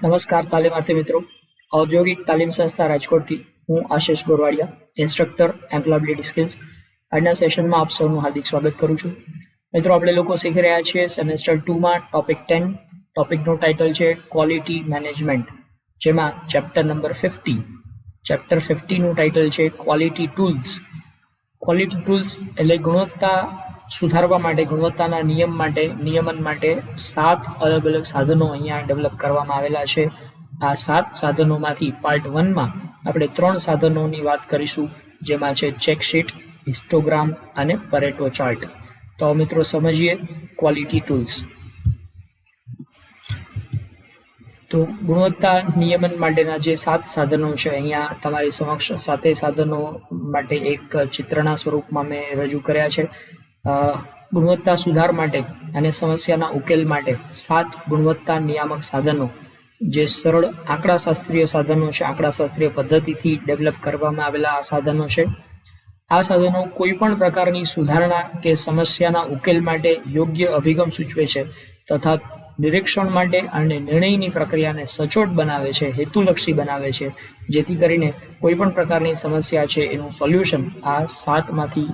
નમસ્કાર તાલીમાર્થી મિત્રો, ઔદ્યોગિક તાલીમ સંસ્થા રાજકોટથી હું આશિષ ગોરવાડિયા, ઇન્સ્ટ્રક્ટર એમ્પ્લોયબિલિટી સ્કિલ્સ. આજના સેશનમાં આપ સૌનું હાર્દિક સ્વાગત કરું છું. મિત્રો, આપણે લોકો શીખી રહ્યા છીએ સેમેસ્ટર 2માં ટોપિક 10. ટોપિકનું ટાઇટલ છે ક્વોલિટી મેનેજમેન્ટ, જેમાં ચેપ્ટર નંબર 50. ચેપ્ટર 50નું ટાઇટલ છે ક્વોલિટી ટૂલ્સ. ક્વોલિટી ટૂલ્સ એટલે ગુણવત્તા સુધારવા માટે, ગુણવત્તાના નિયમન માટે 7 અલગ અલગ સાધનો અહીંયા ડેવલપ કરવામાં આવેલા છે. આ 7 સાધનોમાંથી પાર્ટ 1માં આપણે 3 સાધનોની વાત કરીશું, જેમાં છે ચેકશીટ, હિસ્ટોગ્રામ અને પરેટો ચાર્ટ. તો મિત્રો સમજીએ ક્વોલિટી ટૂલ્સ. તો ગુણવત્તા નિયમન માટેના જે 7 સાધનો છે, અહીંયા તમારી સમક્ષ 7 સાધનો માટે એક ચિત્રના સ્વરૂપમાં મેં રજૂ કર્યા છે. ગુણવત્તા સુધાર માટે અને સમસ્યાના ઉકેલ માટે 7 ગુણવત્તા નિયામક સાધનો, જે સરળ આંકડાશાસ્ત્રીય સાધનો છે, આંકડાશાસ્ત્રીય પદ્ધતિથી ડેવલપ કરવામાં આવેલા આ સાધનો છે. આ સાધનો કોઈ પણ પ્રકારની સુધારણા કે સમસ્યાના ઉકેલ માટે યોગ્ય અભિગમ સૂચવે છે તથા નિરીક્ષણ માટે અને નિર્ણયની પ્રક્રિયાને સચોટ બનાવે છે, હેતુલક્ષી બનાવે છે, જેથી કરીને કોઈ પણ પ્રકારની સમસ્યા છે એનું સોલ્યુશન આ 7માંથી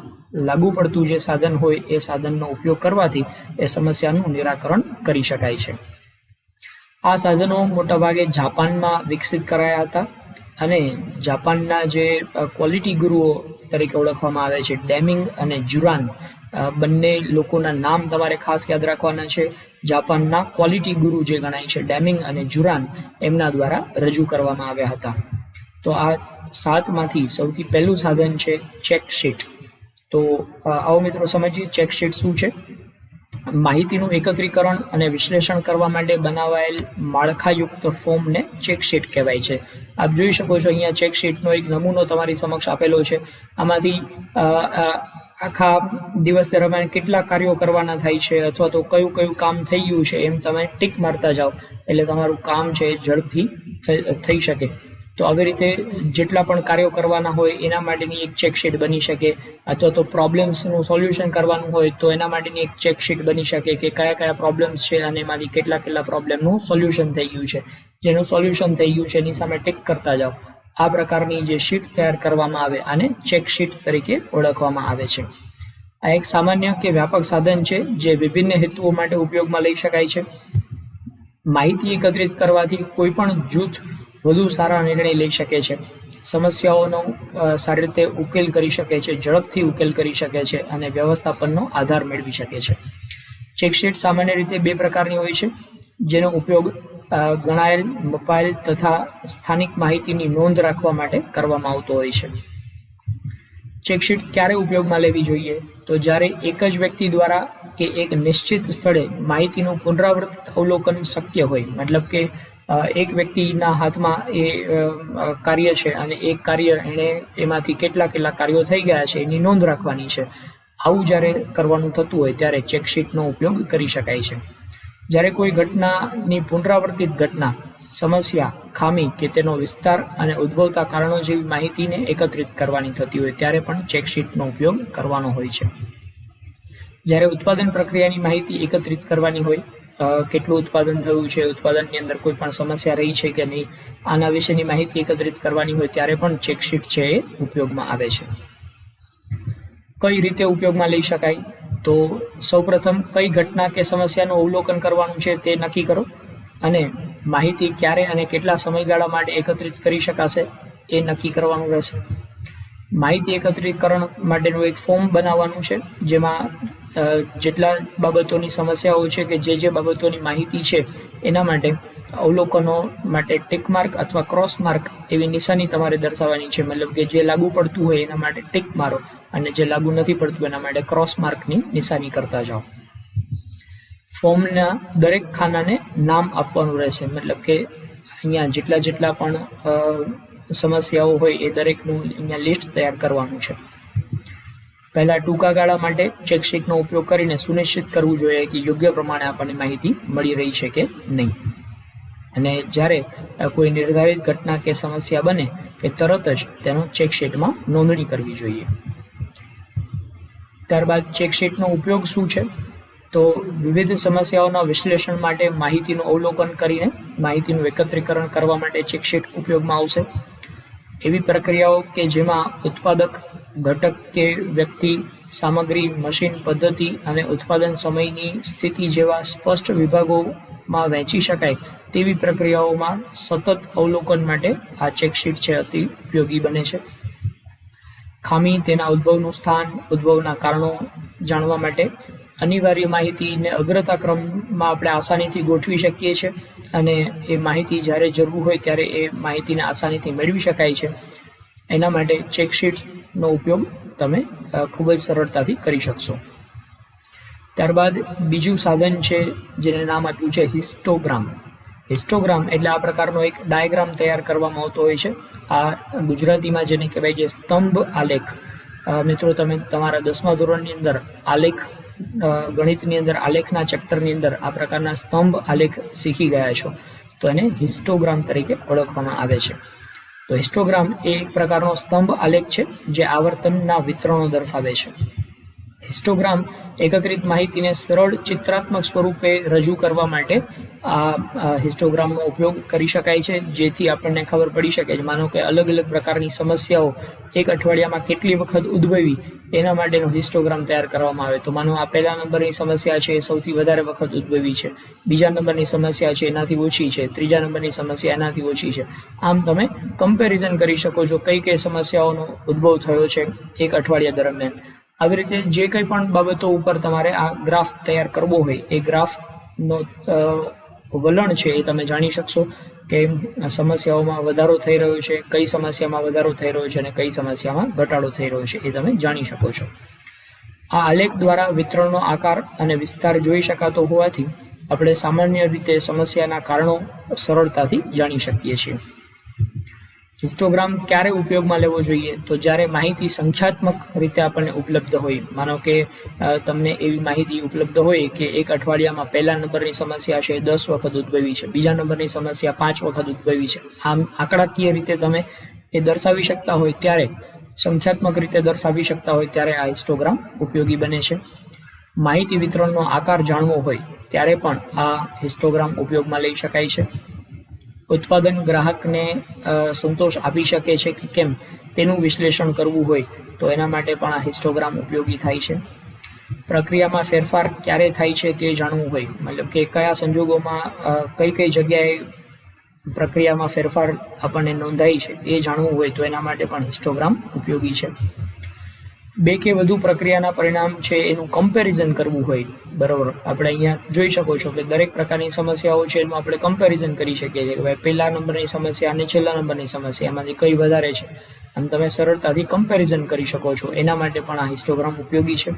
લાગુ પડતું જે સાધન હોય એ સાધનનો ઉપયોગ કરવાથી એ સમસ્યાનું નિરાકરણ કરી શકાય છે. આ સાધનો મોટાભાગે જાપાનમાં વિકસિત કરાયા હતા અને જાપાનના જે ક્વોલિટી ગુરુઓ તરીકે ઓળખવામાં આવે છે, ડેમિંગ અને જુરાન, બંને લોકોના નામ તમારે ખાસ યાદ રાખવાના છે. જાપાનના ક્વોલિટી ગુરુ જે ગણાય છે, ડેમિંગ અને જુરાન, એમના દ્વારા રજૂ કરવામાં આવ્યા હતા. તો આ 7માંથી સૌથી પહેલું સાધન છે ચેકશીટ. તો આવો મિત્રો સમજીએ ચેકશીટ શું છે. માહિતીનું એકત્રીકરણ અને વિશ્લેષણ કરવા માટે બનાવાયેલ માળખાયુક્ત ફોર્મને ચેકશીટ કહેવાય છે. આપ જોઈ શકો છો અહીંયા ચેકશીટનો એક નમૂનો તમારી સમક્ષ આપેલો છે. આમાંથી આખા દિવસ દરમિયાન કેટલા કાર્યો કરવાના થાય છે અથવા તો કયું કયું કામ થઈ ગયું છે એમ તમે ટીક મારતા જાઓ એટલે તમારું કામ છે ઝડપથી થઈ શકે. તો આવી રીતે જેટલા પણ કાર્યો કરવાના હોય એના માટેની એક ચેકશીટ બની શકે, અથવા તો પ્રોબ્લેમ્સનું સોલ્યુશન કરવાનું હોય તો એના માટેની એક ચેકશીટ બની શકે કે કયા કયા પ્રોબ્લેમ્સ છે અને એમાંથી કેટલા પ્રોબ્લેમનું સોલ્યુશન થઈ ગયું છે. જેનું સોલ્યુશન થઈ ગયું છે એની સામે ટીક કરતા જાઓ. આ પ્રકારની જે શીટ તૈયાર કરવામાં આવે આને ચેકશીટ તરીકે ઓળખવામાં આવે છે. આ એક સામાન્ય કે વ્યાપક સાધન છે જે વિભિન્ન હેતુઓ માટે ઉપયોગમાં લઈ શકાય છે. માહિતી એકત્રિત કરવાથી કોઈ પણ જૂથ વધુ સારા નિર્ણય લઈ શકે છે, સમસ્યાઓનો સારી રીતે ઉકેલ કરી શકે છે, ઝડપથી ઉકેલ કરી શકે છે અને વ્યવસ્થાપનનો આધાર મેળવી શકે છે. ચેકશીટ સામાન્ય રીતે 2 પ્રકારની હોય છે, જેનો ઉપયોગ ગણાયેલ, મપાયેલ તથા સ્થાનિક માહિતીની નોંધ રાખવા માટે કરવામાં આવતો હોય છે. ચેકશીટ ક્યારે ઉપયોગમાં લેવી જોઈએ? તો જ્યારે એક જ વ્યક્તિ દ્વારા કે એક નિશ્ચિત સ્થળે માહિતીનું પુનરાવર્તિત અવલોકન શક્ય હોય. મતલબ કે એક વ્યક્તિના હાથમાં એ કાર્ય છે અને એક કાર્ય એમાંથી કેટલા કાર્યો થઈ ગયા છે એની નોંધ રાખવાની છે. આવું જ્યારે કરવાનું થતું હોય ત્યારે ચેકશીટનો ઉપયોગ કરી શકાય છે. જ્યારે કોઈ ઘટનાની પુનરાવર્તિત ઘટના, સમસ્યા, ખામી કે તેનો વિસ્તાર અને ઉદ્ભવતા કારણો જેવી માહિતીને એકત્રિત કરવાની થતી હોય ત્યારે પણ ચેકશીટનો ઉપયોગ કરવાનો હોય છે. જ્યારે ઉત્પાદન પ્રક્રિયાની માહિતી એકત્રિત કરવાની હોય, કેટલું ઉત્પાદન થયું છે, ઉત્પાદનની અંદર કોઈ પણ સમસ્યા રહી છે કે નહીં, આના વિશેની માહિતી એકત્રિત કરવાની હોય ત્યારે પણ ચેકશીટ છે એ ઉપયોગમાં આવે છે. કઈ રીતે ઉપયોગમાં લઈ શકાય? તો સૌપ્રથમ કઈ ઘટના કે સમસ્યાનું અવલોકન કરવાનું છે તે નક્કી કરો અને માહિતી ક્યારે અને કેટલા સમયગાળા માટે એકત્રિત કરી શકાશે એ નક્કી કરવાનું રહેશે. માહિતી એકત્રીકરણ માટેનું એક ફોર્મ બનાવવાનું છે, જેમાં જેટલા બાબતોની સમસ્યાઓ છે કે જે બાબતોની માહિતી છે એના માટે અવલોકનો માટે ટિક માર્ક અથવા ક્રોસ માર્ક એવી નિશાની તમારે દર્શાવવાની છે. મતલબ કે જે લાગુ પડતું હોય એના માટે ટિક મારો અને જે લાગુ નથી પડતું એના માટે ક્રોસ માર્કની નિશાની કરતા જાઓ. ફોર્મના દરેક ખાનાને નામ આપવાનું રહેશે. મતલબ કે અહીંયા જેટલા પણ સમસ્યાઓ હોય એ દરેકનું અહીંયા લિસ્ટ તૈયાર કરવાનું છે. પહેલા ટૂંકા ગાળા માટે ચેકશીટનો ઉપયોગ કરીને સુનિશ્ચિત કરવું જોઈએ કે યોગ્ય પ્રમાણે આપણને માહિતી મળી રહી છે કે નહીં. અને જ્યારે કોઈ નિર્ધારિત ઘટના કે સમસ્યા બને કે તરત જ તેનો ચેકશીટમાં નોંધણી કરવી જોઈએ. ત્યારબાદ ચેકશીટનો ઉપયોગ શું છે? તો વિવિધ સમસ્યાઓના વિશ્લેષણ માટે માહિતીનું અવલોકન કરીને માહિતીનું એકત્રીકરણ કરવા માટે ચેકશીટ ઉપયોગમાં આવશે. એવી પ્રક્રિયાઓ કે જેમાં ઉત્પાદક, ઘટક કે વ્યક્તિ, સામગ્રી, મશીન, પદ્ધતિ અને ઉત્પાદન સમયની સ્થિતિ જેવા સ્પષ્ટ વિભાગોમાં વહેંચી શકાય તેવી પ્રક્રિયાઓમાં સતત અવલોકન માટે આ ચેકશીટ છે અતિ ઉપયોગી બને છે. ખામી, તેના ઉદ્ભવનું સ્થાન, ઉદ્ભવના કારણો જાણવા માટે અનિવાર્ય માહિતીને અગ્રતા ક્રમમાં આપણે આસાનીથી ગોઠવી શકીએ છીએ અને એ માહિતી જ્યારે જરૂર હોય ત્યારે એ માહિતીને આસાનીથી મેળવી શકાય છે. એના માટે ચેકશીટનો ઉપયોગ તમે ખૂબ જ સરળતાથી કરી શકશો. ત્યારબાદ બીજું સાધન છે જેને નામ આપ્યું છે હિસ્ટોગ્રામ. હિસ્ટોગ્રામ એટલે આ પ્રકારનો એક ડાયાગ્રામ તૈયાર કરવામાં આવતો હોય છે. આ ગુજરાતીમાં જેને કહેવાય છે સ્તંભ આલેખ. મિત્રો, તમે તમારા 10મા ધોરણની અંદર આલેખ, ગણિતની અંદર આલેખના ચેપ્ટરની અંદર આ પ્રકારના સ્તંભ આલેખ શીખી ગયા છો, તો એને હિસ્ટોગ્રામ તરીકે ઓળખવામાં આવે છે. તો હિસ્ટોગ્રામ એ એક પ્રકારનો સ્તંભ આલેખ છે જે આવર્તનના વિતરણો દર્શાવે છે. હિસ્ટોગ્રામ એકત્રિત માહિતીને સરળ ચિત્રાત્મક સ્વરૂપે રજૂ કરવા માટે આ હિસ્ટોગ્રામનો ઉપયોગ કરી શકાય છે, જેથી આપણને ખબર પડી શકે છે. માનો કે અલગ અલગ પ્રકારની સમસ્યાઓ એક અઠવાડિયામાં કેટલી વખત ઉદ્ભવી એના માટેનો હિસ્ટોગ્રામ તૈયાર કરવામાં આવે. તો માનો આ પહેલા નંબરની સમસ્યા છે એ સૌથી વધારે વખત ઉદ્ભવી છે, બીજા નંબરની સમસ્યા છે એનાથી ઓછી છે, ત્રીજા નંબરની સમસ્યા એનાથી ઓછી છે. આમ તમે કમ્પેરિઝન કરી શકો છો કઈ કઈ સમસ્યાઓનો ઉદ્ભવ થયો છે એક અઠવાડિયા દરમિયાન. આવી રીતે જે કંઈ પણ બાબતો ઉપર તમારે આ ગ્રાફ તૈયાર કરવો હોય એ ગ્રાફનો વલણ છે એ તમે જાણી શકશો કે સમસ્યાઓમાં વધારો થઈ રહ્યો છે, કઈ સમસ્યામાં વધારો થઈ રહ્યો છે અને કઈ સમસ્યામાં ઘટાડો થઈ રહ્યો છે એ તમે જાણી શકો છો. આ આલેખ દ્વારા વિતરણનો આકાર અને વિસ્તાર જોઈ શકાતો હોવાથી આપણે સામાન્ય રીતે સમસ્યાના કારણો સરળતાથી જાણી શકીએ છીએ. હિસ્ટોગ્રામ ક્યારે ઉપયોગમાં લેવો જોઈએ? તો જ્યારે માહિતી સંખ્યાત્મક રીતે આપણને ઉપલબ્ધ હોય. માનો કે તમને એવી માહિતી ઉપલબ્ધ હોય કે એક અઠવાડિયામાં પહેલા નંબરની સમસ્યા છે 10 વખત ઉદ્ભવી છે, બીજા નંબરની સમસ્યા 5 વખત ઉદ્ભવી છે. આમ આંકડાકીય રીતે તમે એ દર્શાવી શકતા હોય ત્યારે, સંખ્યાત્મક રીતે દર્શાવી શકતા હોય ત્યારે આ હિસ્ટોગ્રામ ઉપયોગી બને છે. માહિતી વિતરણનો આકાર જાણવો હોય ત્યારે પણ આ હિસ્ટોગ્રામ ઉપયોગમાં લઈ શકાય છે. ઉત્પાદન ગ્રાહકને સંતોષ આપી શકે છે કે કેમ તેનું વિશ્લેષણ કરવું હોય તો એના માટે પણ આ હિસ્ટોગ્રામ ઉપયોગી થાય છે. પ્રક્રિયામાં ફેરફાર ક્યારે થાય છે તે જાણવું હોય, મતલબ કે કયા સંજોગોમાં કઈ કઈ જગ્યાએ પ્રક્રિયામાં ફેરફાર આપણને નોંધાય છે એ જાણવું હોય તો એના માટે પણ હિસ્ટોગ્રામ ઉપયોગી છે. બે કે વધુ પ્રક્રિયાના પરિણામ છે એનું કમ્પેરિઝન કરવું હોય, બરાબર, આપણે અહીંયા જોઈ શકો છો કે દરેક પ્રકારની સમસ્યાઓ છે એનું આપણે કમ્પેરિઝન કરી શકીએ છીએ કે ભાઈ પહેલા નંબરની સમસ્યા અને છેલ્લા નંબરની સમસ્યા એમાંથી કઈ વધારે છે, અને તમે સરળતાથી કમ્પેરિઝન કરી શકો છો. એના માટે પણ આ હિસ્ટોગ્રામ ઉપયોગી છે.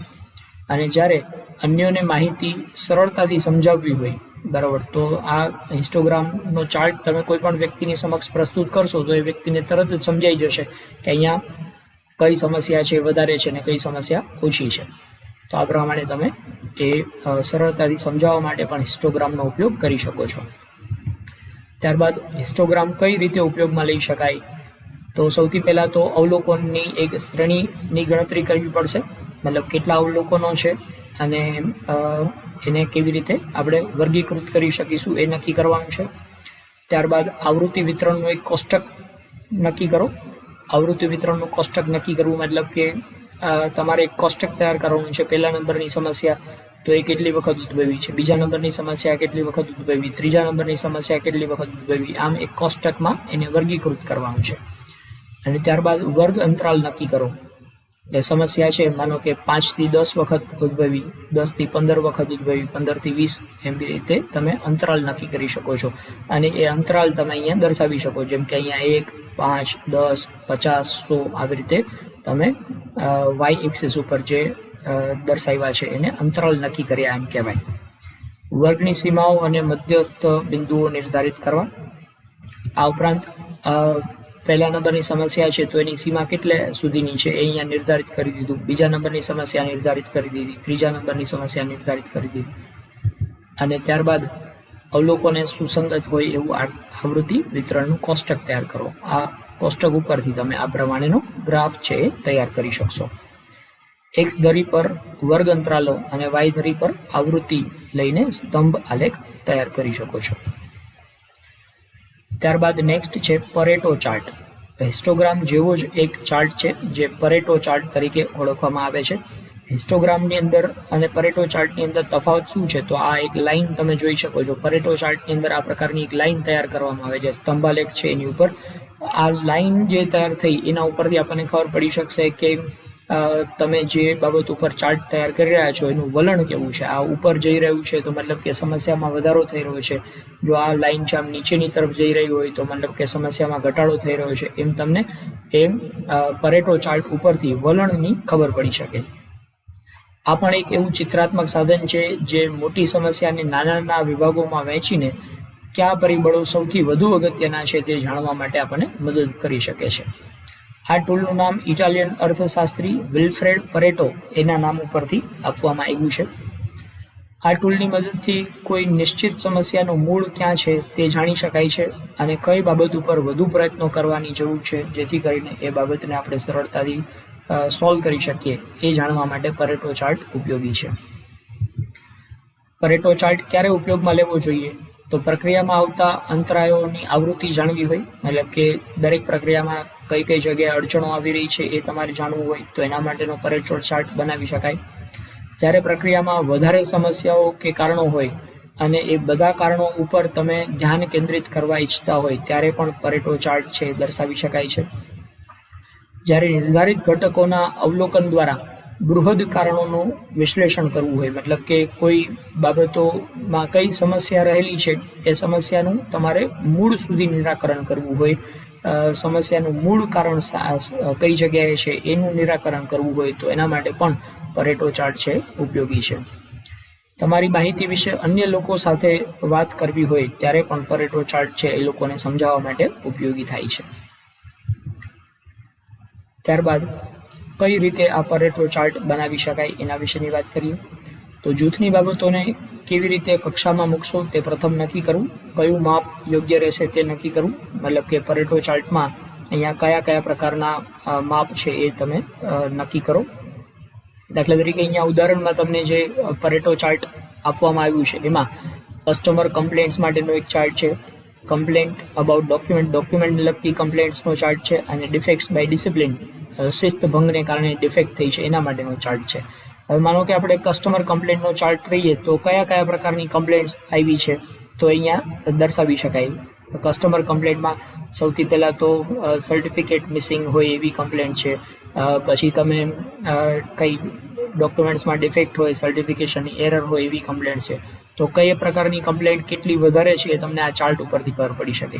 અને જ્યારે અન્યોને માહિતી સરળતાથી સમજાવવી હોય, બરાબર, તો આ હિસ્ટોગ્રામનો ચાર્ટ તમે કોઈ પણ વ્યક્તિની સમક્ષ પ્રસ્તુત કરશો તો એ વ્યક્તિને તરત જ સમજાઈ જશે કે અહીંયા કઈ સમસ્યા છે વધારે છે અને કઈ સમસ્યા ઓછી છે. તો આ પ્રમાણે તમે એ સરળતાથી સમજાવવા માટે પણ હિસ્ટોગ્રામનો ઉપયોગ કરી શકો છો. ત્યારબાદ હિસ્ટોગ્રામ કઈ રીતે ઉપયોગમાં લઈ શકાય? તો સૌથી પહેલાં તો અવલોકનની એક શ્રેણીની ગણતરી કરવી પડશે, મતલબ કેટલા અવલોકનો છે અને એને કેવી રીતે આપણે વર્ગીકૃત કરી શકીશું એ નક્કી કરવાનું છે. ત્યારબાદ આવૃત્તિ વિતરણનું એક કોષ્ટક નક્કી કરો. આવૃત્તિ વિતરણનું કોષ્ટક નક્કી કરવું મતલબ કે તમારે એક કોષ્ટક તૈયાર કરવાનું છે. પહેલા નંબરની સમસ્યા તો એ કેટલી વખત ઉદ્ભવી છે, બીજા નંબરની સમસ્યા કેટલી વખત ઉદ્ભવી, ત્રીજા નંબરની સમસ્યા કેટલી વખત ઉદ્ભવી, આમ એક કોષ્ટકમાં એને વર્ગીકૃત કરવાનું છે. અને ત્યારબાદ વર્ગ અંતરાલ નક્કી કરો. એ સમસ્યા છે માનો કે 5 થી 10 વખત ઉદ્ભવી, 10 થી 15 વખત ઉદ્ભવી, 15 થી 20, એમ રીતે તમે અંતરાલ નક્કી કરી શકો છો. અને એ અંતરાલ તમે અહીંયા દર્શાવી શકો, જેમ કે અહીંયા 1, 5, 10, 50, 100 આવી રીતે તમે વાય એક્સિસ ઉપર જે દર્શાવ્યા છે એને અંતરાલ નક્કી કર્યા એમ કહેવાય. વર્ગની સીમાઓ અને મધ્યસ્થ બિંદુઓ નિર્ધારિત કરવા. આ ઉપરાંત પહેલા નંબરની સમસ્યા છે તો એની સીમા કેટલે સુધીની છે એ અહીંયા નિર્ધારિત કરી દીધું, બીજા નંબરની સમસ્યા નિર્ધારિત કરી દીધી, ત્રીજા નંબરની સમસ્યા નિર્ધારિત કરી દીધી. અને ત્યારબાદ અવલોકને સુસંગત હોય એવું આવૃત્તિ વિતરણનું કોષ્ટક તૈયાર કરો. આ કોષ્ટક ઉપરથી તમે આ પ્રમાણેનો ગ્રાફ છે એ તૈયાર કરી શકશો. એક્સ ધરી પર વર્ગ અંતરાલો અને વાય ધરી પર આવૃત્તિ લઈને સ્તંભ આલેખ તૈયાર કરી શકો છો. ત્યારબાદ નેક્સ્ટ છે પરેટો ચાર્ટ. હિસ્ટોગ્રામ જેવો જ એક ચાર્ટ છે જે પરેટો ચાર્ટ તરીકે ઓળખવામાં આવે છે. હિસ્ટોગ્રામની અંદર અને પરેટો ચાર્ટની અંદર તફાવત શું છે? તો આ એક લાઈન તમે જોઈ શકો છો. પરેટો ચાર્ટની અંદર આ પ્રકારની એક લાઈન તૈયાર કરવામાં આવે છે, સ્તંભાલેખ છે એની ઉપર. આ લાઈન જે તૈયાર થઈ એના ઉપરથી આપણને ખબર પડી શકશે કે તમે જે બાબત ઉપર ચાર્ટ તૈયાર કરી રહ્યા છો એનું વલણ કેવું છે. આ ઉપર જઈ રહ્યું છે તો મતલબ કે સમસ્યામાં વધારો થઈ રહ્યો છે. જો આ લાઈન છે આમ નીચેની તરફ જઈ રહી હોય તો મતલબ કે સમસ્યામાં ઘટાડો થઈ રહ્યો છે. એમ તમને પરેટો ચાર્ટ ઉપરથી વલણની ખબર પડી શકે. આ પણ એક એવું ચિત્રાત્મક સાધન છે જે મોટી સમસ્યાને નાના નાના વિભાગોમાં વહેંચીને કયા પરિબળો સૌથી વધુ અગત્યના છે તે જાણવા માટે આપણને મદદ કરી શકે છે. આ ટૂલનું નામ ઇટાલિયન અર્થશાસ્ત્રી વિલ્ફ્રેડ પરેટો એના નામ ઉપરથી આપવામાં આવ્યું છે. આ ટૂલની મદદથી કોઈ નિશ્ચિત સમસ્યાનું મૂળ ક્યાં છે તે જાણી શકાય છે અને કઈ બાબત ઉપર વધુ પ્રયત્નો કરવાની જરૂર છે જેથી કરીને એ બાબતને આપણે સરળતાથી સોલ્વ કરી શકીએ એ જાણવા માટે પરેટો ચાર્ટ ઉપયોગી છે. પરેટો ચાર્ટ ક્યારે ઉપયોગમાં લેવો જોઈએ? તો પ્રક્રિયામાં આવતા અંતરાયોની આવૃત્તિ જાણવી હોય, મતલબ કે દરેક પ્રક્રિયામાં કઈ કઈ જગ્યાએ અડચણો આવી રહી છે એ તમારે જાણવું હોય તો એના માટેનો પરેટો ચાર્ટ બનાવી શકાય. જ્યારે પ્રક્રિયામાં વધારે સમસ્યાઓ કે કારણો હોય અને એ બધા કારણો ઉપર તમે ધ્યાન કેન્દ્રિત કરવા ઈચ્છતા હોય ત્યારે પણ પરેટો ચાર્ટ છે દર્શાવી શકાય છે. જ્યારે નિર્ધારિત ઘટકોના અવલોકન દ્વારા બૃહદ કારણોનું વિશ્લેષણ કરવું હોય, મતલબ કે કોઈ બાબતોમાં કઈ સમસ્યા રહેલી છે એ સમસ્યાનું તમારે મૂળ સુધી નિરાકરણ કરવું હોય, સમસ્યાનું મૂળ કારણ કઈ જગ્યાએ છે એનું નિરાકરણ કરવું હોય તો એના માટે પણ પરેટો ચાર્ટ છે ઉપયોગી છે. તમારી માહિતી વિશે અન્ય લોકો સાથે વાત કરવી હોય ત્યારે પણ પરેટો ચાર્ટ છે એ લોકોને સમજાવવા માટે ઉપયોગી થાય છે. ત્યારબાદ કઈ રીતે આ પરેટો ચાર્ટ બનાવી શકાય એના વિશેની વાત કરીએ. તો જૂથની બાબતોને કેવી રીતે કક્ષામાં મૂકશો તે પ્રથમ નક્કી કરવું. કયું માપ યોગ્ય રહેશે તે નક્કી કરવું, મતલબ કે પરેટો ચાર્ટમાં અહીંયા કયા કયા પ્રકારના માપ છે એ તમે નક્કી કરો. દાખલા તરીકે અહીંયા ઉદાહરણમાં તમને જે પરેટો ચાર્ટ આપવામાં આવ્યું છે એમાં કસ્ટમર કમ્પ્લેન્ટ્સ માટેનો એક ચાર્ટ છે, કમ્પ્લેન્ટ અબાઉટ ડોક્યુમેન્ટને લગતી કમ્પ્લેન્ટ્સનો ચાર્ટ છે અને ડિફેક્ટ્સ બાય ડિસિપ્લિન, શિસ્ત ભંગને કારણે ડિફેક્ટ થઈ છે એના માટેનો ચાર્ટ છે. હવે માનો કે આપણે કસ્ટમર કમ્પ્લેન્ટનો ચાર્ટ લઈએ તો કયા કયા પ્રકારની કમ્પ્લેન્ટ્સ આવી છે તો અહીંયા દર્શાવી શકાય. કસ્ટમર કમ્પ્લેન્ટમાં સૌથી પહેલાં તો સર્ટિફિકેટ મિસિંગ હોય એવી કમ્પ્લેન્ટ છે. પછી તમે કંઈ ડોક્યુમેન્ટ્સમાં ડિફેક્ટ હોય, સર્ટિફિકેશનની એરર હોય એવી કમ્પ્લેન્ટ છે. તો કઈ પ્રકારની કમ્પ્લેન્ટ કેટલી વધારે છે એ તમને આ ચાર્ટ ઉપરથી ખબર પડી શકે.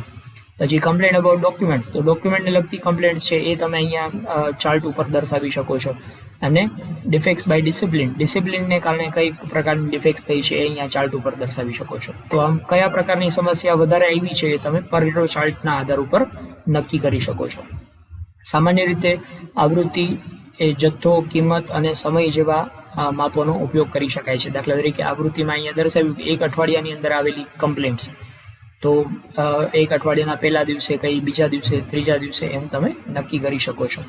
પછી કમ્પ્લેન્ટ અબાઉટ ડોક્યુમેન્ટ્સ, તો ડોક્યુમેન્ટને લગતી કમ્પ્લેન્ટ છે એ તમે અહીંયા ચાર્ટ ઉપર દર્શાવી શકો છો. અને ડિફેક્ટ્સ બાય ડિસિપ્લિનને કારણે કઈ પ્રકારની ડિફેક્ટ્સ થઈ છે એ અહીંયા ચાર્ટ ઉપર દર્શાવી શકો છો. તો આમ કયા પ્રકારની સમસ્યા વધારે આવી છે એ તમે પરેટો ચાર્ટના આધાર ઉપર નક્કી કરી શકો છો. સામાન્ય રીતે આવૃત્તિ એ જથ્થો, કિંમત અને સમય જેવા માપોનો ઉપયોગ કરી શકાય છે. દાખલા તરીકે આવૃત્તિમાં અહીંયા દર્શાવ્યું કે એક અઠવાડિયાની અંદર આવેલી કમ્પ્લેન્ટ્સ, તો એક અઠવાડિયાના પહેલા દિવસે કઈ, બીજા દિવસે, ત્રીજા દિવસે એમ તમે નક્કી કરી શકો છો.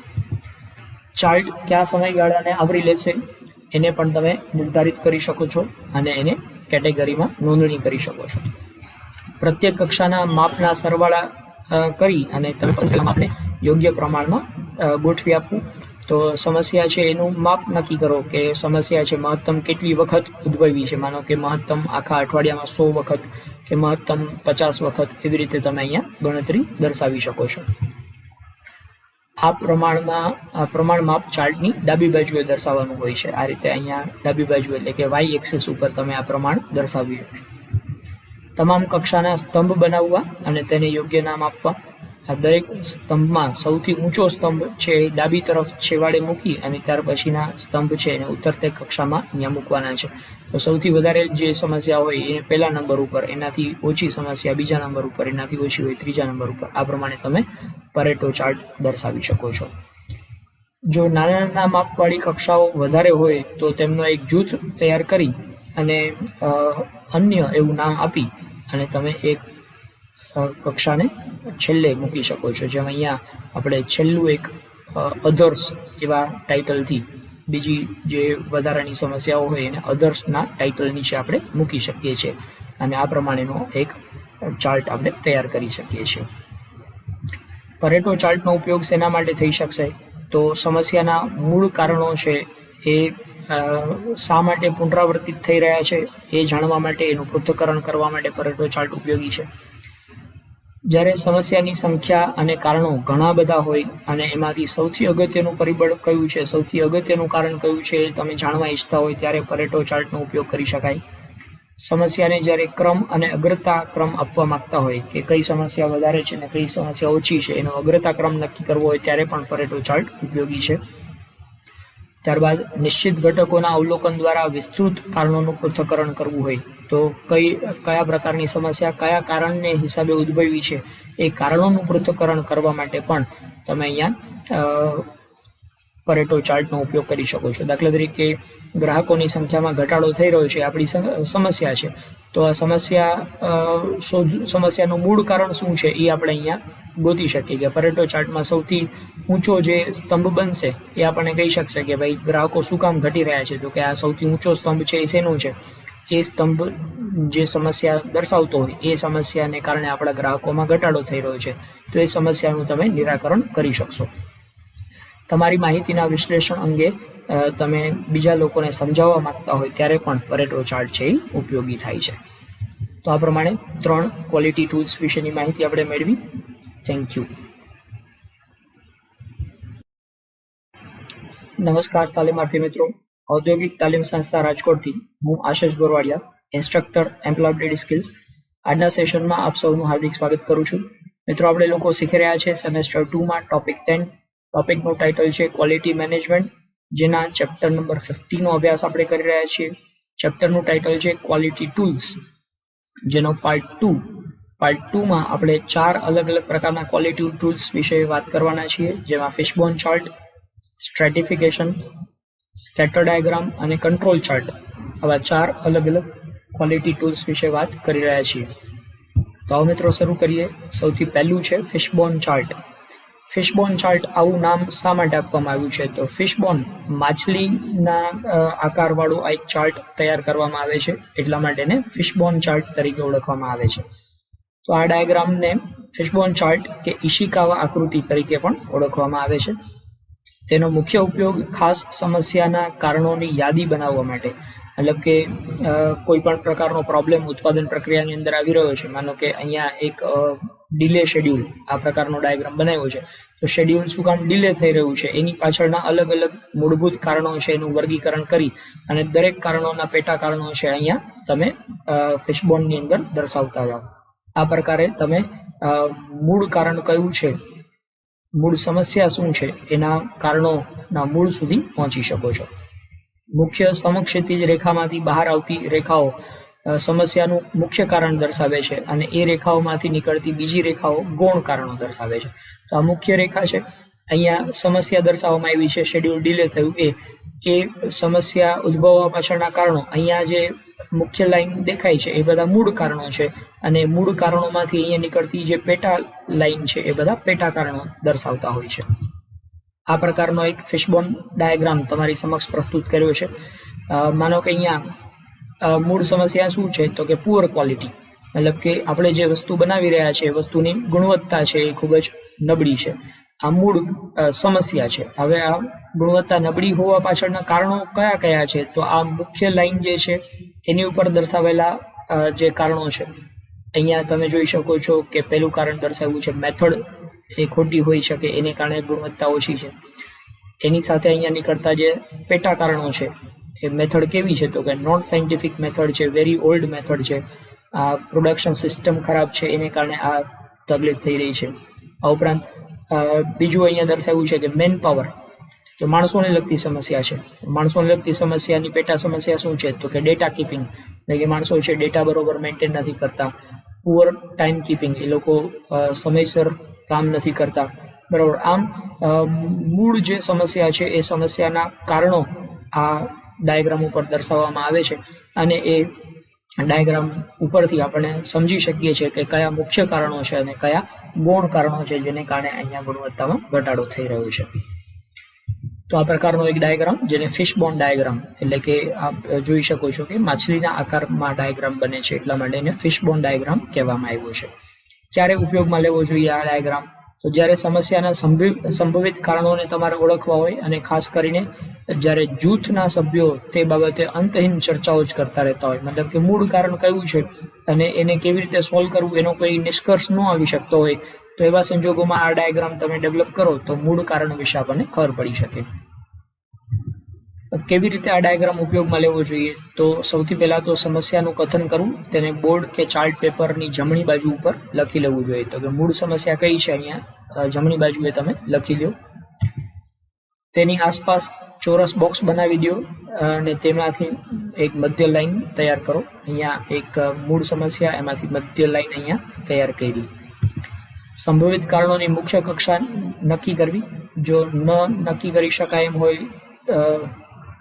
ચાર્ટ કયા સમયગાળાને આવરી લેશે એને પણ તમે નિર્ધારિત કરી શકો છો અને એને કેટેગરીમાં નોંધણી કરી શકો છો. પ્રત્યેક કક્ષાના માપના સરવાળા કરી અને તમે માપને યોગ્ય પ્રમાણમાં ગોઠવી આપવું. તો સમસ્યા છે એનું માપ નક્કી કરો કે સમસ્યા છે મહત્તમ કેટલી વખત ઉદ્ભવી છે. માનો કે મહત્તમ આખા અઠવાડિયામાં 100 વખત કે મહત્તમ 50 વખત, એવી રીતે તમે અહીંયા ગણતરી દર્શાવી શકો છો. આ પ્રમાણ માપ ચાર્ટની ડાબી બાજુએ દર્શાવવાનું હોય છે. આ રીતે અહીંયા ડાબી બાજુ એટલે કે વાય એક્સિસ ઉપર તમે આ પ્રમાણ દર્શાવ્યું. તમામ કક્ષાના સ્તંભ બનાવવા અને તેને યોગ્ય નામ આપવા. આ દરેક સ્તંભમાં સૌથી ઊંચો સ્તંભ છે એ ડાબી તરફ છેવાડે મૂકી અને ત્યાર પછીના સ્તંભ છે એને ઉતરતી કક્ષામાં અહીંયા મૂકવાના છે. તો સૌથી વધારે જે સમસ્યા હોય એ પહેલા નંબર ઉપર, એનાથી ઓછી સમસ્યા બીજા નંબર ઉપર, એનાથી ઓછી હોય ત્રીજા નંબર ઉપર. આ પ્રમાણે તમે પરેટો ચાર્ટ દર્શાવી શકો છો. જો નાના નાના માપવાળી કક્ષાઓ વધારે હોય તો તેમનો એક જૂથ તૈયાર કરી અને અન્ય એવું નામ આપી અને તમે એક કક્ષાને છેલ્લે મૂકી શકો છો. જેમ અહીંયા આપણે છેલ્લું એક અધર્સ એવા ટાઇટલથી બીજી જે વધારાની સમસ્યાઓ હોય એને અધર્સના ટાઇટલ નીચે આપણે મૂકી શકીએ છીએ અને આ પ્રમાણેનો એક ચાર્ટ આપણે તૈયાર કરી શકીએ છીએ. પરેટો ચાર્ટનો ઉપયોગ શેના માટે થઈ શકશે? તો સમસ્યાના મૂળ કારણો છે એ શા માટે પુનરાવર્તિત થઈ રહ્યા છે એ જાણવા માટે, એનું પૃથ્થકરણ કરવા માટે પરેટો ચાર્ટ ઉપયોગી છે. જ્યારે સમસ્યાની સંખ્યા અને કારણો ઘણા બધા હોય અને એમાંથી સૌથી અગત્યનું પરિબળ કયું છે, સૌથી અગત્યનું કારણ કયું છે એ તમે જાણવા ઈચ્છતા હોય ત્યારે પરેટો ચાર્ટનો ઉપયોગ કરી શકાય. સમસ્યાને જ્યારે ક્રમ અને અગ્રતા ક્રમ આપવા માંગતા હોય કે કઈ સમસ્યા વધારે છે અને કઈ સમસ્યા ઓછી છે, એનો અગ્રતા ક્રમ નક્કી કરવો હોય ત્યારે પણ પરેટો ચાર્ટ ઉપયોગી છે. ત્યારબાદ નિશ્ચિત ઘટકોના અવલોકન દ્વારા વિસ્તૃત કારણોનું પૃથ્થકરણ કરવું હોય તો કયા પ્રકારની સમસ્યા કયા કારણને હિસાબે ઉદ્ભવી છે એ કારણોનું પૃથ્થકરણ કરવા માટે પણ તમે અહીંયા પરેટો ચાર્ટનો ઉપયોગ કરી શકો છો. દાખલા તરીકે ગ્રાહકોની સંખ્યામાં ઘટાડો થઈ રહ્યો છે, આપણી સમસ્યા છે, તો આ સમસ્યાનું મૂળ કારણ શું છે એ આપણે અહીંયા ગોતી શકીએ કે પરેટો ચાર્ટમાં સૌથી ઊંચો જે સ્તંભ બનશે એ આપણને કહી શકશે કે ભાઈ ગ્રાહકો શું કામ ઘટી રહ્યા છે. તો કે આ સૌથી ઊંચો સ્તંભ છે એ શેનો છે? એ સ્તંભ જે સમસ્યા દર્શાવતો હોય એ સમસ્યાને કારણે આપણા ગ્રાહકોમાં ઘટાડો થઈ રહ્યો છે, તો એ સમસ્યાનું તમે નિરાકરણ કરી શકશો. તમારી માહિતીના વિશ્લેષણ અંગે તમે બીજા લોકોને સમજાવવા માંગતા હોય ત્યારે પણ પરેટો ચાર્ટ છે એ ઉપયોગી થાય છે. તો આ પ્રમાણે 3 ક્વોલિટી ટૂલ્સ વિશેની માહિતી આપણે મેળવી. Thank you. નમસ્કાર તાલીમાર્થી મિત્રો, ઔદ્યોગિક તાલીમ સંસ્થા રાજકોટથી હું આશિષ ગોરવાડિયા, ઇન્સ્ટ્રક્ટર એમ્પ્લોયબિલિટી સ્કિલ્સ. આજના સેશનમાં આપ સૌનું હાર્દિક સ્વાગત કરું છું. મિત્રો, આપણે લોકો શીખી રહ્યા છે સેમેસ્ટર 2માં ટોપિક 10. ટોપિકનું ટાઇટલ છે ક્વોલિટી મેનેજમેન્ટ, જેના ચેપ્ટર નંબર 50નો અભ્યાસ આપણે કરી રહ્યા છીએ. ચેપ્ટરનું ટાઇટલ છે ક્વોલિટી ટૂલ્સ, જેનો પાર્ટ 2માં આપણે 4 અલગ અલગ પ્રકારના ક્વોલિટી ટૂલ્સ વિશે વાત કરવાના છીએ, જેમાં ફિશબોન ચાર્ટ, સ્ટ્રેટિફિકેશન, સ્કેટર ડાયાગ્રામ અને કંટ્રોલ ચાર્ટ, આવા 4 અલગ અલગ ક્વોલિટી ટૂલ્સ વિશે વાત કરી રહ્યા છીએ. તો આવો મિત્રો શરૂ કરીએ. સૌથી પહેલું છે ફિશબોન ચાર્ટ. ફિશબોન ચાર્ટ આવું નામ શા માટે આપવામાં આવ્યું છે? તો ફિશબોન માછલીના આકારવાળું આ એક ચાર્ટ તૈયાર કરવામાં આવે છે, એટલા માટે એને ફિશબોન ચાર્ટ તરીકે ઓળખવામાં આવે છે. તો આ ડાયાગ્રામને ફિશબોન ચાર્ટ કે ઇશિકાવા આકૃતિ તરીકે પણ ઓળખવામાં આવે છે. તેનો મુખ્ય ઉપયોગ ખાસ સમસ્યાના કારણોની યાદી બનાવવા માટે, મતલબ કે કોઈ પણ પ્રકારનો પ્રોબ્લેમ ઉત્પાદન પ્રક્રિયાની અંદર આવી રહ્યો છે, માનો કે અહીંયા એક ડિલે શેડ્યુલ આ પ્રકારનો ડાયાગ્રામ બનાવ્યો છે, તો શેડ્યુલ શું કામ ડિલે થઈ રહ્યું છે એની પાછળના અલગ અલગ મૂળભૂત કારણો છે એનું વર્ગીકરણ કરી અને દરેક કારણોના પેટા કારણો છે અહીંયા તમે ફિશબોનની અંદર દર્શાવતા જાઓ. આ પ્રકારે તમે મૂળ કારણ કયું છે, મૂળ સમસ્યા શું છે, એના કારણોના મૂળ સુધી પહોંચી શકો છો. મુખ્ય સમક્ષિતિજ રેખામાંથી બહાર આવતી રેખાઓ સમસ્યાનું મુખ્ય કારણ દર્શાવે છે અને એ રેખાઓમાંથી નીકળતી બીજી રેખાઓ ગૌણ કારણો દર્શાવે છે. તો આ મુખ્ય રેખા છે, અહીંયા સમસ્યા દર્શાવવામાં આવી છે, શેડ્યુલ ડિલે થયું એ સમસ્યા ઉદ્ભવવા પાછળના કારણો. અહીંયા જે મુખ્ય લાઈન દેખાય છે એ બધા મૂળ કારણો છે અને મૂળ કારણોમાંથી અહીંયા નીકળતી જે પેટા લાઈન છે એ બધા પેટા કારણો દર્શાવતા હોય છે. આ પ્રકારનો એક ફિશબોન ડાયાગ્રામ તમારી સમક્ષ પ્રસ્તુત કર્યો છે. માનો કે અહીંયા મૂળ સમસ્યા શું છે? તો કે પુઅર ક્વોલિટી, મતલબ કે આપણે જે વસ્તુ બનાવી રહ્યા છીએ વસ્તુની ગુણવત્તા છે એ ખૂબ જ નબળી છે. આ મૂળ સમસ્યા છે. હવે આ ગુણવત્તા નબળી હોવા પાછળના કારણો કયા કયા છે? તો આ મુખ્ય લાઈન જે છે એની ઉપર દર્શાવેલા જે કારણો છે, અહીંયા તમે જોઈ શકો છો કે પહેલું કારણ દર્શાવ્યું છે મેથડ એ ખોટી હોઈ શકે, એને કારણે ગુણવત્તા ઓછી છે. એની સાથે અહીંયા નીકળતા જે પેટા કારણો છે એ મેથડ કેવી છે? તો કે નોન સાયન્ટિફિક મેથડ છે, વેરી ઓલ્ડ મેથડ છે, આ પ્રોડક્શન સિસ્ટમ ખરાબ છે એને કારણે આ તકલીફ થઈ રહી છે. આ ઉપરાંત બીજું અહીંયા દર્શાવ્યું છે કે મેન પાવર, તો માણસોને લગતી સમસ્યા છે. માણસોને લગતી સમસ્યાની પેટા સમસ્યા શું છે? તો કે ડેટા કીપિંગ, એટલે કે માણસો છે ડેટા બરોબર મેન્ટેન નથી કરતા. પુઅર ટાઈમ કીપિંગ, એ લોકો સમયસર કામ નથી કરતા, બરાબર. આમ મૂળ જે સમસ્યા છે એ સમસ્યાના કારણો આ ડાયાગ્રામ ઉપર દર્શાવવામાં આવે છે અને એ ડાયાગ્રામ ઉપરથી આપણે સમજી શકીએ છીએ કે કયા મુખ્ય કારણો છે અને કયા ગૌણ કારણો છે જેને કારણે અહીંયા ગુણવત્તામાં ઘટાડો થઈ રહ્યો છે. તો આ પ્રકારનો એક ડાયાગ્રામ, જેને ફિશબોન ડાયાગ્રામ એટલે કે આપ જોઈ શકો છો કે માછલીના આકારમાં ડાયાગ્રામ બને છે, એટલા માટે એને ફિશબોન ડાયાગ્રામ કહેવામાં આવ્યો છે. ક્યારે ઉપયોગમાં લેવો જોઈએ આ ડાયાગ્રામ? તો જ્યારે સમસ્યાના સંભવિત કારણોને તમારે ઓળખવા હોય અને ખાસ કરીને જ્યારે જૂથના સભ્યો તે બાબતે અંતહીન ચર્ચાઓ જ કરતા રહેતા હોય, મતલબ કે મૂળ કારણ કયું છે અને એને કેવી રીતે સોલ્વ કરવું એનો કોઈ નિષ્કર્ષ ન આવી શકતો હોય, તો એવા સંજોગોમાં આ ડાયાગ્રામ તમે ડેવલપ કરો તો મૂળ કારણ વિશે આપણને ખબર પડી શકે. કેવી રીતે આ ડાયાગ્રામ ઉપયોગમાં લેવો જોઈએ? તો સૌથી પહેલા તો સમસ્યાનું કથન કરવું, તેને બોર્ડ કે ચાર્ટ પેપરની જમણી બાજુ ઉપર લખી લેવું જોઈએ. તો કે મૂળ સમસ્યા કઈ છે અહીંયા જમણી બાજુએ તમે લખી લો. તેની આસપાસ ચોરસ બોક્સ બનાવી દો અને તેમાંથી એક મધ્ય લાઈન તૈયાર કરો. અહીંયા એક મૂળ સમસ્યા, એમાંથી મધ્ય લાઈન અહીંયા તૈયાર કરી. સંભવિત કારણોની મુખ્ય કક્ષા નક્કી કરવી. જો ન નક્કી કરી શકાય એમ હોય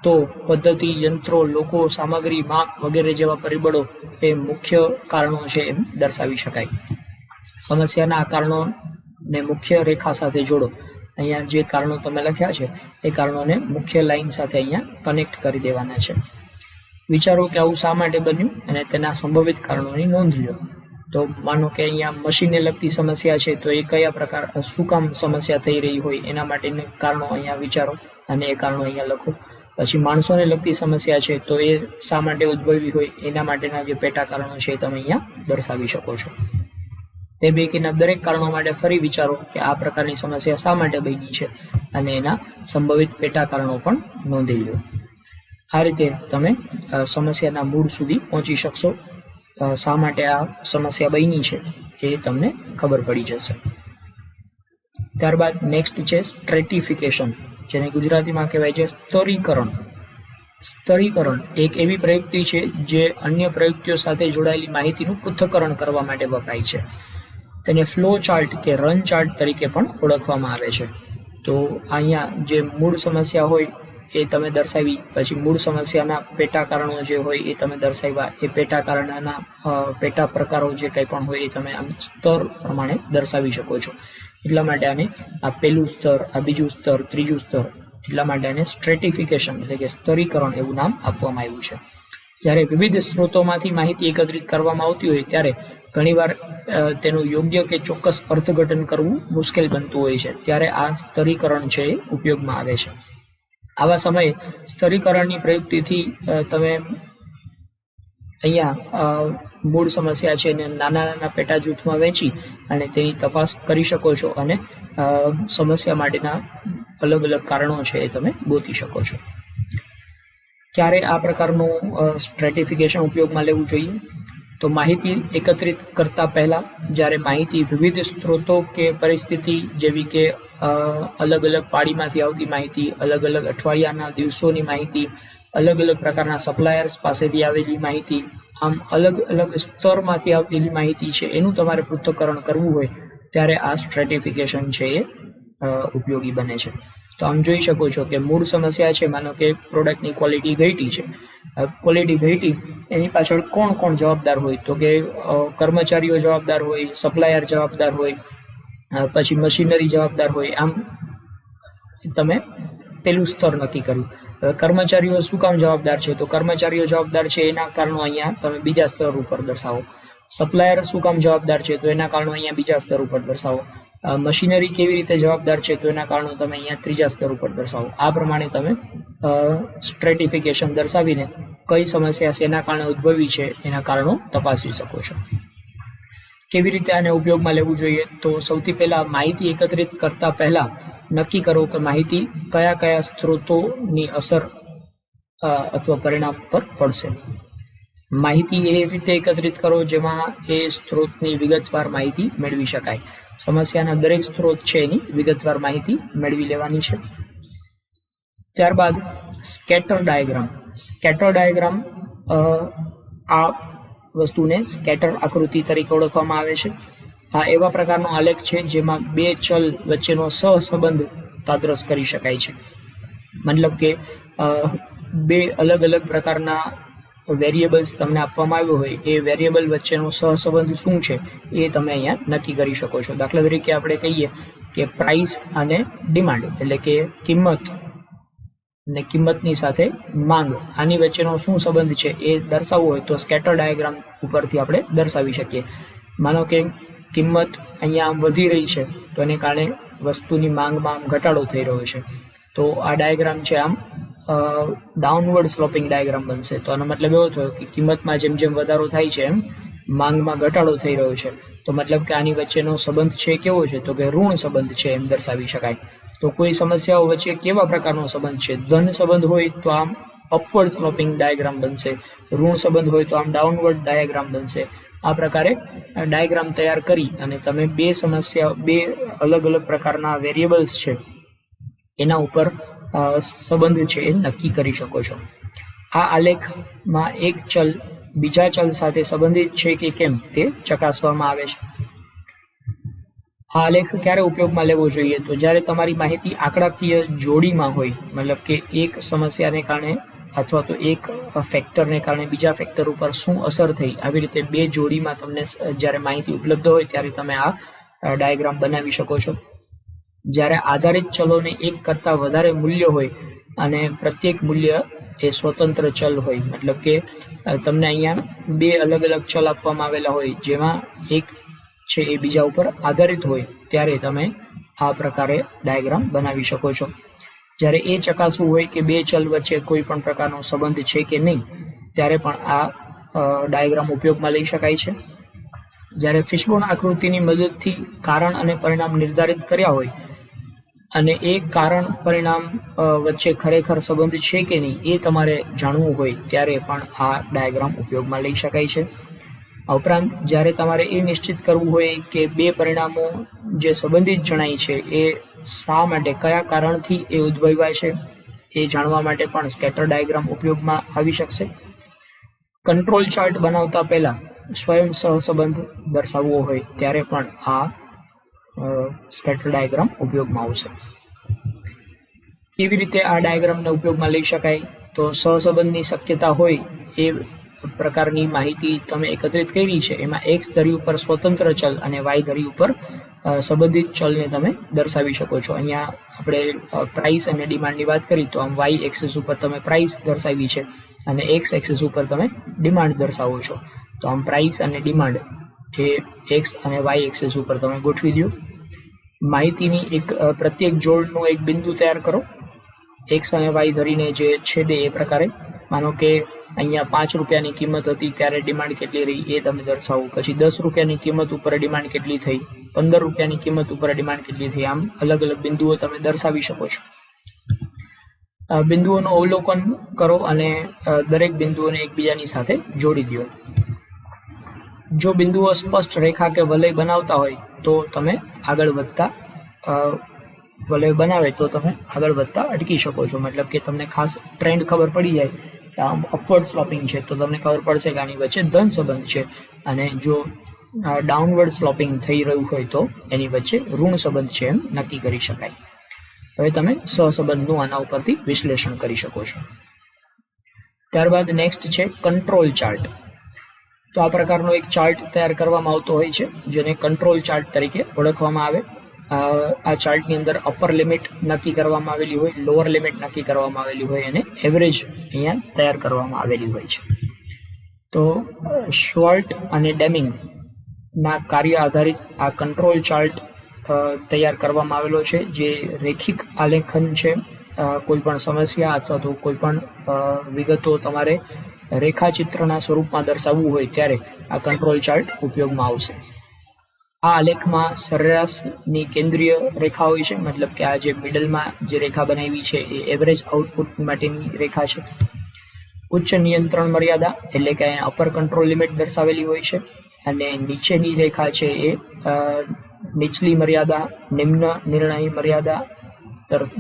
તો પદ્ધતિ, યંત્રો, લોકો, સામગ્રી, માપ વગેરે જેવા પરિબળો એ મુખ્ય કારણો છે એમ દર્શાવી શકાય. સમસ્યાના આ કારણોને મુખ્ય રેખા સાથે જોડો. અહીંયા જે કારણો તમે લખ્યા છે એ કારણોને મુખ્ય લાઈન સાથે અહીંયા કનેક્ટ કરી દેવાના છે. વિચારો કે આવું શા માટે બન્યું અને તેના સંભવિત કારણોની નોંધ લો. તો માનો કે અહીંયા મશીનને લગતી સમસ્યા છે, તો એ કયા પ્રકાર શું કામ સમસ્યા થઈ રહી હોય એના માટેના કારણો અહીંયા વિચારો અને એ કારણો અહીંયા લખો. પછી માણસોને લગતી સમસ્યા છે, તો એ શા માટે ઉદ્ભવી હોય એના માટેના જે પેટા કારણો છે એ તમે અહીંયા દર્શાવી શકો છો. તે પૈકીના દરેક કારણો માટે ફરી વિચારો કે આ પ્રકારની સમસ્યા શા માટે બની છે અને એના સંભવિત પેટા કારણો પણ નોંધી લો. આ રીતે તમે સમસ્યાના મૂળ સુધી પહોંચી શકશો. શા માટે આ સમસ્યા બની છે એ તમને ખબર પડી જશે. ત્યારબાદ નેક્સ્ટ છે સ્ટ્રેટિફિકેશન, જેને ગુજરાતીમાં કહેવાય છે સ્તરીકરણ. સ્તરીકરણ એક એવી પ્રયુક્તિ છે જે અન્ય પ્રયુક્તિઓ સાથે જોડાયેલી માહિતીનું પૃથ્થકરણ કરવા માટે વપરાય છે. તેને ફ્લો ચાર્ટ કે રન ચાર્ટ તરીકે પણ ઓળખવામાં આવે છે. તો અહીંયા જે મૂળ સમસ્યા હોય એ તમે દર્શાવી, પછી મૂળ સમસ્યાના પેટા કારણો જે હોય એ તમે દર્શાવ્યા, એ પેટા કારણના પેટા પ્રકારો જે કંઈ પણ હોય એ તમે આમ સ્તર પ્રમાણે દર્શાવી શકો છો. એટલા માટે આને આ પહેલું સ્તર, આ બીજું સ્તર, ત્રીજું સ્તર, એટલા માટે આને સ્ટ્રેટિફિકેશન એટલે કે સ્તરીકરણ એવું નામ આપવામાં આવ્યું છે. જ્યારે વિવિધ સ્ત્રોતોમાંથી માહિતી એકત્રિત કરવામાં આવતી હોય ત્યારે ઘણીવાર તેનું યોગ્ય કે ચોક્કસ અર્થઘટન કરવું મુશ્કેલ બનતું હોય છે, ત્યારે આ સ્તરીકરણ છે એ ઉપયોગમાં આવે છે. આવા સમયે સ્તરીકરણની પ્રયુક્તિથી તમે અહીંયા મૂળ સમસ્યા છે એને નાના નાના પેટા જૂથમાં વહેંચી અને તેની તપાસ કરી શકો છો અને સમસ્યા માટેના અલગ અલગ કારણો છે એ તમે ગોતી શકો છો. ક્યારે આ પ્રકારનું સ્ટ્રેટિફિકેશન ઉપયોગમાં લેવું જોઈએ? તો માહિતી એકત્રિત કરતા પહેલા, જ્યારે માહિતી વિવિધ સ્ત્રોતો કે પરિસ્થિતિ જેવી કે અલગ અલગ પાળીમાંથી આવતી માહિતી, અલગ અલગ અઠવાડિયાના દિવસોની માહિતી, અલગ અલગ પ્રકારના સપ્લાયર્સ પાસેથી આવેલી માહિતી, આમ અલગ અલગ સ્તરમાંથી આવતી માહિતી છે એનું તમારે પૃથ્થકરણ કરવું હોય ત્યારે આ સ્ટ્રેટિફિકેશન છે એ ઉપયોગી બને છે. તો આમ જોઈ શકો છો કે મૂળ સમસ્યા છે, માનો કે પ્રોડક્ટની ક્વોલિટી ઘટી છે. ક્વોલિટી ઘટી એની પાછળ કોણ કોણ જવાબદાર હોય? તો કે કર્મચારીઓ જવાબદાર હોય, સપ્લાયર જવાબદાર હોય, પછી મશીનરી જવાબદાર હોય. આમ તમે પેલું સ્તર નક્કી કર્યું. કર્મચારીઓ શું કામ જવાબદાર છે? તો કર્મચારીઓ જવાબદાર છે એના કારણો અહીંયા તમે બીજા સ્તર ઉપર દર્શાવો. સપ્લાયર શું કામ જવાબદાર છે? તો એના કારણો અહીંયા બીજા સ્તર ઉપર દર્શાવો. મશીનરી કેવી રીતે જવાબદાર છે? તો એના કારણો તમે અહીંયા ત્રીજા સ્તર ઉપર દર્શાવો. આ પ્રમાણે તમે સ્ટ્રેટિફિકેશન દર્શાવીને કઈ સમસ્યા શેના કારણે ઉદ્ભવી છે એના કારણો તપાસી શકો છો. કેવી રીતે આને ઉપયોગમાં લેવું જોઈએ? તો સૌથી પહેલા માહિતી એકત્રિત કરતા પહેલા નક્કી કરો કે માહિતી કયા કયા સ્ત્રોતોની અસર અથવા પરિણામ પર પડશે. માહિતી એ રીતે એકત્રિત કરો જેમાં એ સ્ત્રોતની વિગતવાર માહિતી મેળવી શકાય. સમસ્યાના દરેક સ્ત્રોત છે એની વિગતવાર માહિતી મેળવી લેવાની છે. ત્યારબાદ સ્કેટર ડાયાગ્રામ. સ્કેટર ડાયાગ્રામ આ વસ્તુને સ્કેટર આકૃતિ તરીકે ઓળખવામાં આવે છે. આ એવા પ્રકારનો આલેખ છે જેમાં બે ચલ વચ્ચેનો સહસંબંધ તાદ્રશ કરી શકાય છે. મતલબ કે બે અલગ અલગ પ્રકારના વેરિયેબલ્સ તમને આપવામાં આવ્યો હોય, એ વેરિયેબલ વચ્ચેનો સહસંબંધ શું છે એ તમે અહીંયા નક્કી કરી શકો છો. દાખલા તરીકે આપણે કહીએ કે પ્રાઇસ અને ડિમાન્ડ, એટલે કે કિંમત અને કિંમતની સાથે માંગ આની વચ્ચેનો શું સંબંધ છે એ દર્શાવવું હોય તો સ્કેટર ડાયાગ્રામ ઉપરથી આપણે દર્શાવી શકીએ. માનો કે કિંમત અહીંયા આમ વધી રહી છે તો એને કારણે વસ્તુની માંગમાં આમ ઘટાડો થઈ રહ્યો છે, તો આ ડાયાગ્રામ છે આમ ડાઉનવર્ડ સ્લોપિંગ ડાયાગ્રામ બનશે. તો આનો મતલબ એવો થયો કે કિંમતમાં જેમ જેમ વધારો થાય છે એમ માંગમાં ઘટાડો થઈ રહ્યો છે, તો મતલબ કે આની વચ્ચેનો સંબંધ છે કેવો છે તો કે ઋણ સંબંધ છે એમ દર્શાવી શકાય. તો કોઈ સમસ્યાઓ વચ્ચે કેવા પ્રકારનો સંબંધ છે? ધન સંબંધ હોય તો આમ અપવર્ડ સ્લોપિંગ ડાયાગ્રામ બનશે, ઋણ સંબંધ હોય તો આમ ડાઉનવર્ડ ડાયાગ્રામ બનશે. આ પ્રકારે ડાયાગ્રામ તૈયાર કરી અને તમે બે અલગ અલગ પ્રકારના વેરિયેબલ્સ છે એના ઉપર સંબંધ છે એ નક્કી કરી શકો છો. આ આલેખમાં એક ચલ બીજા ચલ સાથે સંબંધિત છે કે કેમ તે ચકાસવામાં આવે છે. આ આલેખ ક્યારે ઉપયોગમાં લેવો જોઈએ? તો જ્યારે તમારી માહિતી આંકડાકીય જોડીમાં હોય, મતલબ કે એક સમસ્યાને કારણે અથવા તો એક ફેક્ટરને કારણે બીજા ફેક્ટર ઉપર શું અસર થઈ, આવી રીતે બે જોડીમાં તમને જ્યારે માહિતી ઉપલબ્ધ હોય ત્યારે તમે આ ડાયાગ્રામ બનાવી શકો છો. જ્યારે આધારિત ચલોને એક કરતાં વધારે મૂલ્ય હોય અને પ્રત્યેક મૂલ્ય એ સ્વતંત્ર ચલ હોય, મતલબ કે તમને અહીંયા બે અલગ અલગ ચલ આપવામાં આવેલા હોય જેમાં એક છે એ બીજા ઉપર આધારિત હોય, ત્યારે તમે આ પ્રકારે ડાયાગ્રામ બનાવી શકો છો. જ્યારે એ ચકાસવું હોય કે બે ચલ વચ્ચે કોઈ પણ પ્રકારનો સંબંધ છે કે નહીં, ત્યારે પણ આ ડાયાગ્રામ ઉપયોગમાં લઈ શકાય છે. જ્યારે ફિશબોન આકૃતિની મદદથી કારણ અને પરિણામ નિર્ધારિત કર્યા હોય અને એ કારણ પરિણામ વચ્ચે ખરેખર સંબંધ છે કે નહીં એ તમારે જાણવું હોય, ત્યારે પણ આ ડાયાગ્રામ ઉપયોગમાં લઈ શકાય છે. આ ઉપરાંત જ્યારે તમારે એ નિશ્ચિત કરવું હોય કે બે પરિણામો જે સંબંધિત જણાય છે એ શા માટે, કયા કારણથી એ ઉદ્ભવ્યા છે એ જાણવા માટે પણ સ્કેટર ડાયાગ્રામ ઉપયોગમાં આવી શકશે. કંટ્રોલ ચાર્ટ બનાવતા પહેલા સ્વયં સહસંબંધ દર્શાવવો હોય ત્યારે પણ આ સ્કેટર ડાયાગ્રામ ઉપયોગમાં આવશે. કેવી રીતે આ ડાયાગ્રામને ઉપયોગમાં લઈ શકાય? તો સહસંબંધની શક્યતા હોય એ પ્રકારની માહિતી તમે એકત્રિત કરી છે, એમાં એક્સ ધરી ઉપર સ્વતંત્ર ચલ અને વાય ધરી ઉપર સંબંધિત ચલને તમે દર્શાવી શકો છો. અહીંયા આપણે પ્રાઇસ અને ડિમાન્ડની વાત કરી તો આમ વાય એક્સિસ ઉપર તમે પ્રાઇસ દર્શાવી છે અને એક્સ એક્સિસ ઉપર તમે ડિમાન્ડ દર્શાવો છો. તો આમ પ્રાઇસ અને ડિમાન્ડ એ એક્સ અને વાય એક્સિસ ઉપર તમે ગોઠવી દો. માહિતીની એક પ્રત્યેક જોડનો એક બિંદુ તૈયાર કરો, એક્સ અને વાય ધરીને જે છેદે એ પ્રકારે. માનો કે અહીંયા 5 રૂપિયાની કિંમત હતી ત્યારે ડિમાન્ડ કેટલી રહી એ તમે દર્શાવો. પછી 10 રૂપિયાની કિંમત ઉપર ડિમાન્ડ કેટલી થઈ, 15 રૂપિયાની કિંમત ઉપર ડિમાન્ડ કેટલી થઈ, આમ અલગ અલગ બિંદુઓ તમે દર્શાવી શકો છો. બિંદુઓનું અવલોકન કરો અને દરેક બિંદુઓને એકબીજાની સાથે જોડી દો. જો બિંદુઓ સ્પષ્ટ રેખા કે વલય બનાવતા હોય તો તમે આગળ વધતા વલય બનાવે તો તમે આગળ વધતા અટકી શકો છો. મતલબ કે તમને ખાસ ટ્રેન્ડ ખબર પડી જાય કે આમ અપવર્ડ સ્લોપિંગ છે તો તમને ખબર પડશે કે આની વચ્ચે ધન સંબંધ છે, અને જો ડાઉનવર્ડ સ્લોપિંગ થઈ રહ્યું હોય તો એની વચ્ચે ઋણ સંબંધ છે એમ નક્કી કરી શકાય. હવે તમે સહસંબંધનું આના ઉપરથી વિશ્લેષણ કરી શકો છો. ત્યારબાદ નેક્સ્ટ છે કંટ્રોલ ચાર્ટ. તો આ પ્રકારનો એક ચાર્ટ તૈયાર કરવામાં આવતો હોય છે જેને કંટ્રોલ ચાર્ટ તરીકે ઓળખવામાં આવે. આ ચાર્ટની અંદર અપર લિમિટ નક્કી કરવામાં આવેલી હોય, લોઅર લિમિટ નક્કી કરવામાં આવેલી હોય અને એવરેજ અહીંયા તૈયાર કરવામાં આવેલી હોય છે. તો શ્વર્ટ અને ડેમિંગના કાર્ય આધારિત આ કંટ્રોલ ચાર્ટ તૈયાર કરવામાં આવેલો છે, જે રેખિક આલેખન છે. કોઈ પણ સમસ્યા અથવા તો કોઈ પણ વિગતો તમારે રેખાચિત્રના સ્વરૂપમાં દર્શાવવું હોય ત્યારે આ કંટ્રોલ ચાર્ટ ઉપયોગમાં આવશે. આ આલેખમાં સરેરાશની કેન્દ્રીય રેખા હોય છે, મતલબ કે આ જે મિડલમાં જે રેખા બનાવી છે એ એવરેજ આઉટપુટ માટેની રેખા છે. ઉચ્ચ નિયંત્રણ મર્યાદા એટલે કે અપર કંટ્રોલ લિમિટ દર્શાવેલી હોય છે, અને નીચેની રેખા છે એ નીચલી મર્યાદા, નિમ્ન નિર્ણય મર્યાદા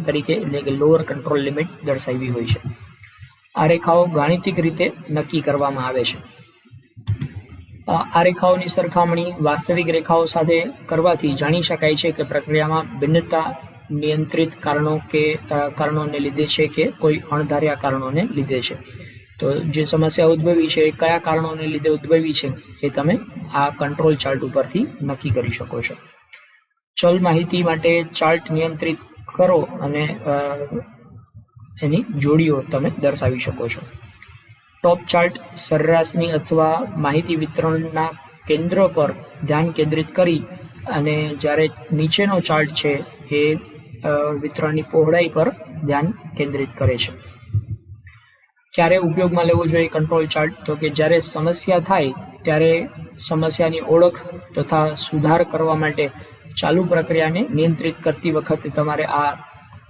તરીકે એટલે કે લોઅર કંટ્રોલ લિમિટ દર્શાવી હોય છે. આ રેખાઓ ગાણિતિક રીતે નક્કી કરવામાં આવે છે. આ રેખાઓની સરખામણી વાસ્તવિક રેખાઓ સાથે કરવાથી જાણી શકાય છે કે પ્રક્રિયામાં ભિન્નતા નિયંત્રિત કારણોને લીધે છે કે કોઈ અણધાર્યા કારણોને લીધે છે. તો જે સમસ્યા ઉદ્ભવી છે એ કયા કારણોને લીધે ઉદ્ભવી છે એ તમે આ કંટ્રોલ ચાર્ટ ઉપરથી નક્કી કરી શકો છો. ચલ માહિતી માટે ચાર્ટ નિયંત્રિત કરો અને એની જોડીઓ તમે દર્શાવી શકો છો. ટોપ ચાર્ટ સરેરાશની અથવા માહિતી વિતરણના કેન્દ્ર પર ધ્યાન કેન્દ્રિત કરી અને જ્યારે નીચેનો ચાર્ટ છે એ વિતરણની પહોળાઈ પર ધ્યાન કેન્દ્રિત કરે છે. ક્યારે ઉપયોગમાં લેવો જોઈએ કંટ્રોલ ચાર્ટ? તો કે જ્યારે સમસ્યા થાય ત્યારે સમસ્યાની ઓળખ તથા સુધાર કરવા માટે ચાલુ પ્રક્રિયાને નિયંત્રિત કરતી વખતે તમારે આ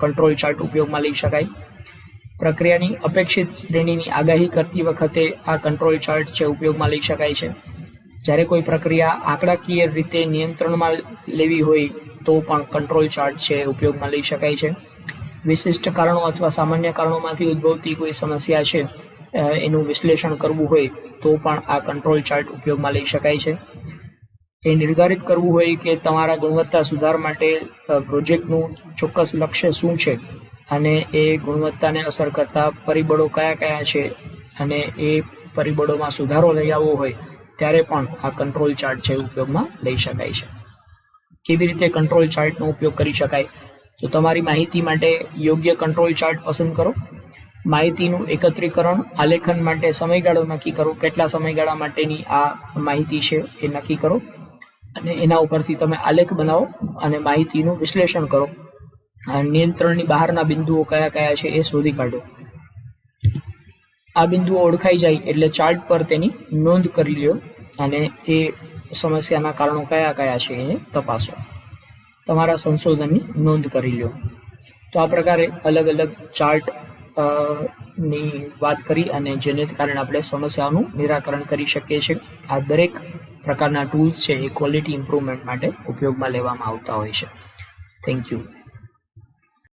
કંટ્રોલ ચાર્ટ ઉપયોગમાં લઈ શકાય. પ્રક્રિયાની અપેક્ષિત શ્રેણીની આગાહી કરતી વખતે આ કંટ્રોલ ચાર્ટ છે ઉપયોગમાં લઈ શકાય છે. જ્યારે કોઈ પ્રક્રિયા આંકડાકીય રીતે નિયંત્રણમાં લેવી હોય તો પણ કંટ્રોલ ચાર્ટ છે ઉપયોગમાં લઈ શકાય છે. વિશિષ્ટ કારણો અથવા સામાન્ય કારણોમાંથી ઉદ્ભવતી કોઈ સમસ્યા છે એનું વિશ્લેષણ કરવું હોય તો પણ આ કંટ્રોલ ચાર્ટ ઉપયોગમાં લઈ શકાય છે. એ નિર્ધારિત કરવું હોય કે તમારા ગુણવત્તા સુધાર માટે પ્રોજેક્ટનું ચોક્કસ લક્ષ્ય શું છે અને એ ગુણવત્તાને અસર કરતા પરિબળો કયા કયા છે અને એ પરિબળોમાં સુધારો લઈ આવવો હોય ત્યારે પણ આ કંટ્રોલ ચાર્ટ છે ઉપયોગમાં લઈ શકાય છે. કેવી રીતે કંટ્રોલ ચાર્ટનો ઉપયોગ કરી શકાય? તો તમારી માહિતી માટે યોગ્ય કંટ્રોલ ચાર્ટ પસંદ કરો. માહિતીનું એકત્રીકરણ આલેખન માટે સમયગાળો નક્કી કરો. કેટલા સમયગાળા માટેની આ માહિતી છે એ નક્કી કરો અને એના ઉપરથી તમે આલેખ બનાવો અને માહિતીનું વિશ્લેષણ કરો. નિયંત્રણની બહારના બિંદુઓ કયા કયા છે એ શોધી કાઢો. આ બિંદુઓ ઓળખાઈ જાય એટલે ચાર્ટ પર તેની નોંધ કરી લ્યો અને એ સમસ્યાના કારણો કયા કયા છે એને તપાસો. તમારા સંશોધનની નોંધ કરી લ્યો. તો આ પ્રકારે અલગ અલગ ચાર્ટ ની વાત કરી અને જેને કારણે આપણે સમસ્યાઓનું નિરાકરણ કરી શકીએ છીએ. આ દરેક પ્રકારના ટૂલ્સ છે એ ક્વોલિટી ઇમ્પ્રુવમેન્ટ માટે ઉપયોગમાં લેવામાં આવતા હોય છે. Thank you.